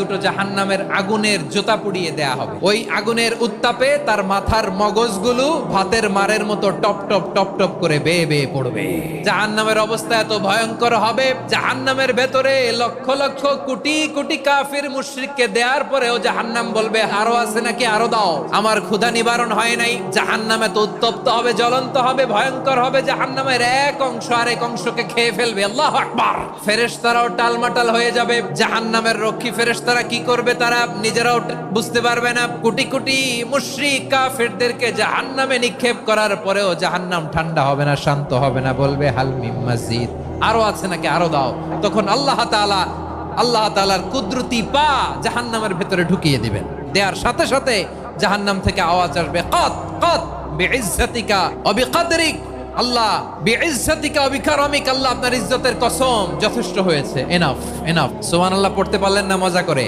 দুটো জাহান্নামের আগুনের জোতা পুড়িয়ে দেয়া হবে। ওই আগুনের উত্তাপে তার মাথার মগজগুলো ভাতের মারের মতো টপ টপ টপ টপ করে বেয়ে বেয়ে পড়বে। জাহান্নামের অবস্থা এত ভয়ঙ্কর হবে, জাহান্নামের ভেতরে লক্ষ লক্ষ কোটি কোটি কাফির মুশরিককে দেওয়ার পরেও জাহান্নাম বলবে আরো আছে নাকি, আরো দাও, আমার ক্ষুধা নিবারণ হয় নাই। জাহান্নাম এত উত্তপ্ত হবে, জ্বলন্ত হবে, ভয়ঙ্কর হবে, জাহান্নামের এক অংশ আরেক অংশকে খেয়ে ফেলবে। আল্লাহু আকবার। ফেরেশতারাও টালমাটাল হয়ে যাবে। জাহান্নামের রক্ষী ফেরেশতারা কি করবে তারা নিজেরাও বুঝতে পারবে না। কোটি কোটি মুশরিক কাফিরদেরকে জাহান্নামে নিক্ষেপ করার পরেও জাহান্নাম ঠান্ডা হবে না, শান্ত হবে না, বলবে হাল মিন মাজিদ, আরো আছে নাকি, আরো দাও। তখন আল্লাহ তাআলার কুদরতি পা জাহান্নামের ভেতরে ঢুকিয়ে দিবেন। দেওয়ার সাথে সাথে জাহান্নাম থেকে আওয়াজ আসবে, কত কত বিইজ্জাতিকা ওয়া বিকদরিক, আল্লাহ বিইজ্জাতিকা ওয়া বিকারামিক, আল্লাহ আপনার ইজ্জতের কসম, যথেষ্ট হয়েছে, এনাফ এনাফ। সুবহানাল্লাহ পড়তে পারলেন না মজা করে?